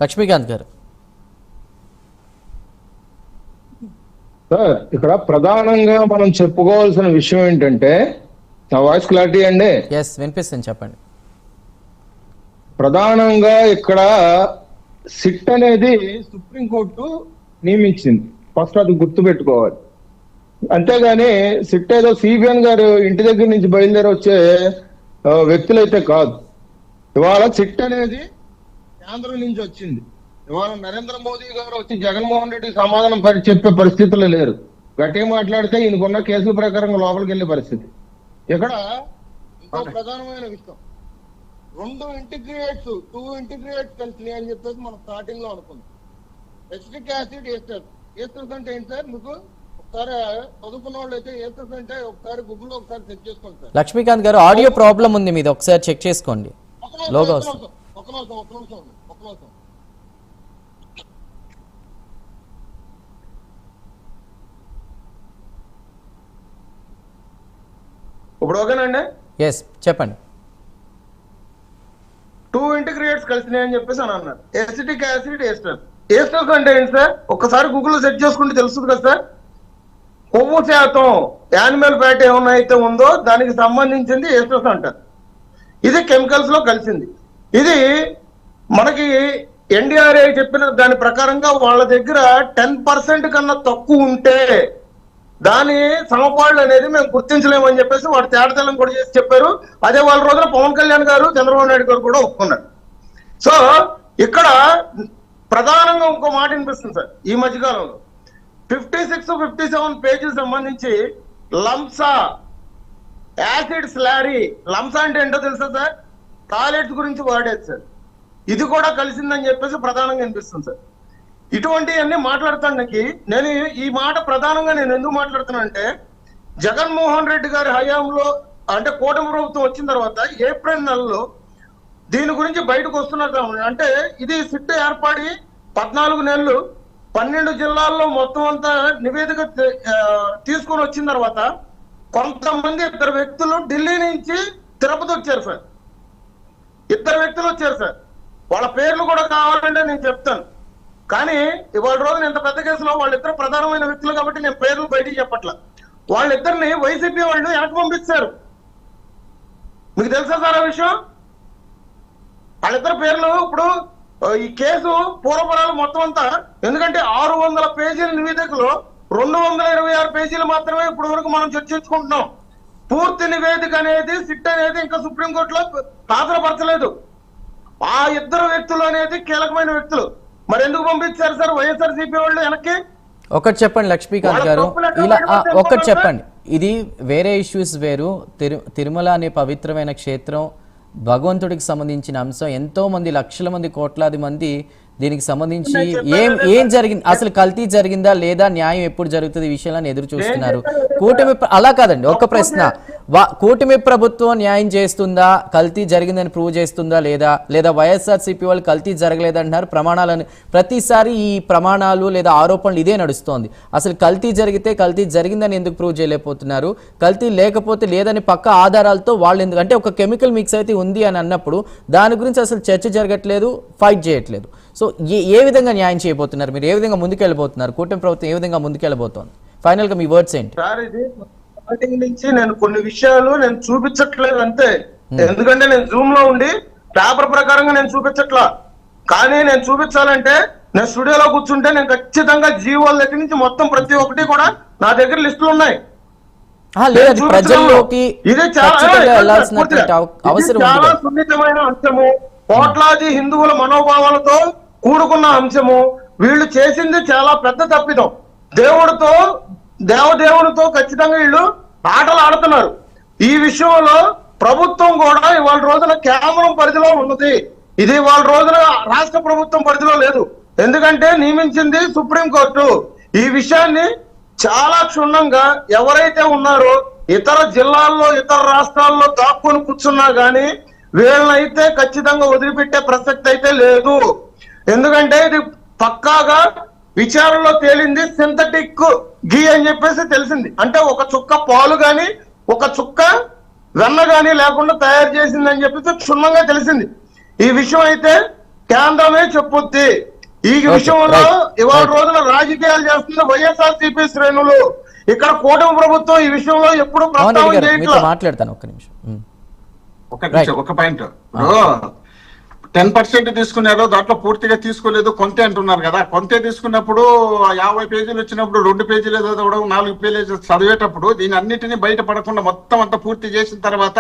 లక్ష్మీకాంత్ గారు. సార్, ఇక్కడ ప్రధానంగా మనం చెప్పుకోవాల్సిన విషయం ఏంటంటే, నా వాయిస్ క్లారిటీ అండి? ఎస్, వినిపిస్తుంది, చెప్పండి. ప్రధానంగా ఇక్కడ సిట్ అనేది సుప్రీంకోర్టు నియమించింది. ఫస్ట్ అది గుర్తు పెట్టుకోవాలి. అంతేగాని సిట్ ఏదో సిబిఎన్ గారు ఇంటి దగ్గర నుంచి బయలుదేరి వచ్చే వ్యక్తులైతే కాదు. ఇవాళ సిట్ అనేది కేంద్రం నుంచి వచ్చింది. ఇవాళ నరేంద్ర మోదీ గారు వచ్చి జగన్మోహన్ రెడ్డికి సమాధానం చెప్పే పరిస్థితుల్లో లేరు. గట్టిగా మాట్లాడితే ఈయనకున్న కేసుల ప్రకారం లోపలికి వెళ్ళే పరిస్థితి. ఇక్కడ ఇంకో ప్రధానమైన విషయం, టూ ఇంటిగ్రేట్స్ కలిసి అని చెప్పేసి మనం స్టార్టింగ్ లో అనుకుందాం. ఎసిటిక్ యాసిడ్ ఏస్టర్స్ అంటే ఏంటి సార్? మీకు ఒకసారి చదువుకున్న వాళ్ళు అయితే ఏస్టర్స్ అంటే ఒకసారి గూగుల్లో ఒకసారి చెక్ చేసుకోండి సార్. లక్ష్మీకాంత్ గారు, ఆడియో ప్రాబ్లం ఉంది మీది, ఒకసారి చెక్ చేసుకోండి. లోగో వస్తుంది. ఒక నిమిషం. ఇప్పుడు ఓకేనండి? ఎస్, చెప్పండి. టూ ఇంటిగ్రేట్స్ కలిసినాయని చెప్పేసి అని అన్నారు. ఎసిటిక్ యాసిడ్ ఏస్టర్స్ అంటే ఏంటి సార్? ఒక్కసారి గూగుల్లో సెర్చ్ చేసుకుంటే తెలుస్తుంది కదా సార్. కొవ్వు శాతం, యానిమల్ ఫ్యాట్ ఏమన్నా అయితే ఉందో దానికి సంబంధించింది ఏస్టర్స్ అంటారు. ఇది కెమికల్స్ లో కలిసింది. ఇది మనకి ఎన్డీఆర్ఏ చెప్పిన దాని ప్రకారంగా వాళ్ళ దగ్గర 10% కన్నా తక్కువ ఉంటే దాని సమపాళ్ళు అనేది మేము గుర్తించలేమని చెప్పేసి వాడు తేడతెల్లం కూడా చేసి చెప్పారు. అదే వాళ్ళ రోజున పవన్ కళ్యాణ్ గారు, చంద్రబాబు నాయుడు గారు కూడా ఒప్పుకున్నారు. సో ఇక్కడ ప్రధానంగా ఇంకో మాట వినిపిస్తుంది సార్. ఈ మధ్యకాలంలో 56-57 పేజీలు సంబంధించి లంసా యాసిడ్ స్లారీ, లంసా అంటే ఏంటో తెలుసా సార్? టాయిలెట్స్ గురించి వాడేది సార్. ఇది కూడా కలిసిందని చెప్పేసి ప్రధానంగా వినిపిస్తుంది సార్. ఇటువంటివన్నీ మాట్లాడతానికి నేను ఈ మాట ప్రధానంగా నేను ఎందుకు మాట్లాడుతున్నానంటే, జగన్మోహన్ రెడ్డి గారి హయాంలో అంటే కూటమి ప్రభుత్వం వచ్చిన తర్వాత ఏప్రిల్ నెలలో దీని గురించి బయటకు వస్తున్నారు. అంటే ఇది సిట్ ఏర్పడి 14 నెలలు 12 జిల్లాల్లో మొత్తం అంతా నివేదిక తీసుకొని వచ్చిన తర్వాత కొంతమంది 2 వ్యక్తులు ఢిల్లీ నుంచి తిరుపతి వచ్చారు సార్. 2 వ్యక్తులు వచ్చారు సార్. వాళ్ళ పేర్లు కూడా కావాలంటే నేను చెప్తాను. కానీ ఇవాళ రోజున ఇంత పెద్ద కేసులో వాళ్ళిద్దరు ప్రధానమైన వ్యక్తులు కాబట్టి నేను పేర్లు బయటికి చెప్పట్ల. వాళ్ళిద్దరిని వైసీపీ వాళ్ళు వెనక్కి పంపిస్తారు. మీకు తెలుసా సార్ ఆ విషయం? వాళ్ళిద్దరు పేర్లు ఇప్పుడు ఈ కేసు పూర్వపరాలు మొత్తం అంతా, ఎందుకంటే 600 పేజీల నివేదికలో 226 పేజీలు మాత్రమే ఇప్పటి వరకు మనం చర్చించుకుంటున్నాం. పూర్తి నివేదిక అనేది సిట్ అనేది ఇంకా సుప్రీంకోర్టులో హాజరుపరచలేదు. ఆ 2 వ్యక్తులు అనేది కీలకమైన వ్యక్తులు. మరి ఎందుకు పంపించారు సార్ వైఎస్ఆర్సీపీ వాళ్ళు వెనక్కి? ఒకటి చెప్పండి లక్ష్మీకాంత్ గారు, ఇలా ఒకటి చెప్పండి. ఇది వేరే ఇష్యూస్ వేరు. తిరుమల అనే పవిత్రమైన క్షేత్రం, భగవంతుడికి సంబంధించిన అంశం. ఎంతో మంది, లక్షల మంది, కోట్లాది మంది దీనికి సంబంధించి ఏం జరిగింది, అసలు కల్తీ జరిగిందా లేదా, న్యాయం ఎప్పుడు జరుగుతుంది ఈ విషయాలను ఎదురు చూస్తున్నారు. కూటమి అలా కాదండి, ఒక ప్రశ్న, కూటమి ప్రభుత్వం న్యాయం చేస్తుందా, కల్తీ జరిగిందని ప్రూవ్ చేస్తుందా లేదా వైఎస్ఆర్సీపీ వాళ్ళు కల్తీ జరగలేదంటున్నారు. ప్రమాణాలను ప్రతిసారి ఈ ప్రమాణాలు లేదా ఆరోపణలు ఇదే నడుస్తోంది. అసలు కల్తీ జరిగితే కల్తీ జరిగిందని ఎందుకు ప్రూవ్ చేయలేకపోతున్నారు, కల్తీ లేకపోతే లేదని పక్క ఆధారాలతో వాళ్ళు ఎందుకు, అంటే ఒక కెమికల్ మిక్స్ అయితే ఉంది అని అన్నప్పుడు దాని గురించి అసలు చర్చ జరగట్లేదు, ఫైట్ చేయట్లేదు. సో ఏ విధంగా న్యాయం చేయబోతున్నారు మీరు, ఏ విధంగా ముందుకెళ్ళబోతున్నారు, కూటమి ప్రభుత్వం ఏ విధంగా ముందుకెళ్ళబోతోంది? ఫైనల్ గా మీ వర్డ్స్ ఏంటి? స్టార్టింగ్ నుంచి నేను కొన్ని విషయాలు నేను చూపించట్లేదు అంతే. ఎందుకంటే నేను జూమ్ లో ఉండి పేపర్ ప్రకారంగా నేను చూపించట్లా. కానీ నేను చూపించాలంటే నేను స్టూడియోలో కూర్చుంటే నేను ఖచ్చితంగా జీవోల దగ్గర నుంచి మొత్తం ప్రతి ఒక్కటి కూడా నా దగ్గర లిస్టులు ఉన్నాయి. ఇది చాలా సున్నితమైన అంశము, కోట్లాది హిందువుల మనోభావాలతో కూడుకున్న అంశము. వీళ్ళు చేసింది చాలా పెద్ద తప్పిదం. దేవుడితో, దేవదేవునితో ఖచ్చితంగా వీళ్ళు ఆటలు ఆడుతున్నారు. ఈ విషయంలో ప్రభుత్వం కూడా ఇవాళ రోజున కేంద్రం పరిధిలో ఉన్నది. ఇది ఇవాళ రోజున రాష్ట్ర ప్రభుత్వం పరిధిలో లేదు. ఎందుకంటే నియమించింది సుప్రీంకోర్టు. ఈ విషయాన్ని చాలా క్షుణ్ణంగా ఎవరైతే ఉన్నారో ఇతర జిల్లాల్లో, ఇతర రాష్ట్రాల్లో దాక్కుని కూర్చున్నా గానీ వీళ్ళనైతే ఖచ్చితంగా వదిలిపెట్టే ప్రసక్తి అయితే లేదు. ఎందుకంటే ఇది పక్కాగా విచారణలో తేలింది సింథటిక్ ఘీ అని చెప్పేసి తెలిసింది. అంటే ఒక చుక్క పాలు గాని, ఒక చుక్క వెన్న గాని లేకుండా తయారు చేసింది అని చెప్పేసి క్షుణ్ణంగా తెలిసింది. ఈ విషయం అయితే కేంద్రమే చెప్పుద్ది. ఈ Okay, విషయంలో right, ఇవాళ right. రోజున రాజకీయాలు చేస్తున్న వైఎస్ఆర్సీపీ శ్రేణులు. ఇక్కడ కూటమి ప్రభుత్వం ఈ విషయంలో ఎప్పుడు మోహన్ రెడ్డి ప్రస్తావన గారు మీతో చేయట్లేదు. మాట్లాడతాను ఒక్క నిమిషం. ఒక నిమిషం, ఒక పాయింట్. ఇప్పుడు 10% తీసుకున్నారు, దాంట్లో పూర్తిగా తీసుకోలేదు, కొంతే అంటున్నారు కదా. కొంతే తీసుకున్నప్పుడు 50 పేజీలు వచ్చినప్పుడు 2 పేజీలు చదవడం, 4 పేజీలు చదివేటప్పుడు దీని అన్నిటినీ బయట పడకుండా మొత్తం అంతా పూర్తి చేసిన తర్వాత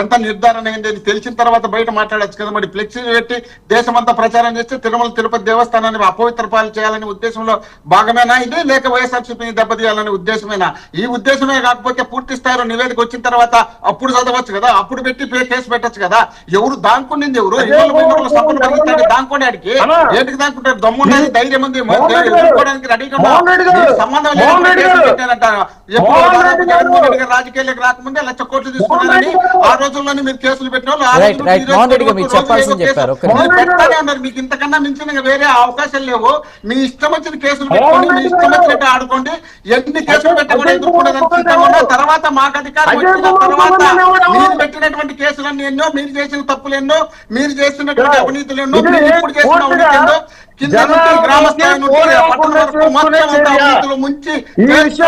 ఎంత నిర్ధారణ అయింది అని తెలిసిన తర్వాత బయట మాట్లాడచ్చు కదా. మరి ఫ్లెక్సీలు పెట్టి దేశమంతా ప్రచారం చేస్తే తిరుమల తిరుపతి దేవస్థానాన్ని అపవిత్ర పాలు చేయాలనే ఉద్దేశంలో భాగమేనా ఇది, లేక వైఎస్ఆర్సీపీని దెబ్బతీయాలనే ఉద్దేశమేనా? ఈ ఉద్దేశమే కాకపోతే పూర్తి స్థాయిలో నివేదిక వచ్చిన తర్వాత అప్పుడు చదవచ్చు కదా, అప్పుడు పెట్టి కేసు పెట్టచ్చు కదా. ఎవరు దాంకునింది? ఎవరు సభను పెరుగుతాడు దాంకోడానికి ఏంటికి దాంకుంటారు? దమ్మున్నది, ధైర్యం ఉంది, ఎదుర్కోవడానికి రెడీగా సంబంధం లేదు పెట్టారంటారు. ఎప్పుడు జగన్మోహన్ రెడ్డి గారు రాజకీయాలకు రాకముందే 1,00,000 కోట్లు తీసుకున్నారని ఆ రోజుల్లోనే మీరు కేసులు పెట్టిన వాళ్ళు పెడతానే ఉన్నారు. మీకు ఇంతకన్నా మించిన వేరే అవకాశాలు లేవు. మీ ఇష్టం వచ్చిన కేసులు పెట్టుకోండి, మీ ఇష్టం వచ్చినట్టు ఆడుకోండి. ఎన్ని కేసులు పెట్టకుండా ఎదుర్కొనేదానికి సిద్ధంగా ఉన్నా. తర్వాత మాకు అధికారం వచ్చిన తర్వాత మీరు పెట్టినటువంటి కేసులన్నీ ఎన్నో, మీరు చేసిన తప్పులు ఎన్నో, మీరు చేసినటువంటి అవినీతులు ఎన్నో, మీరు ఇప్పుడు చేసిన అవినీతి ఎన్నో, కింద నుంచి గ్రామ స్థాయి నుంచి పట్టణ వరకు మొత్తం అంతా అవినీతులు ముంచి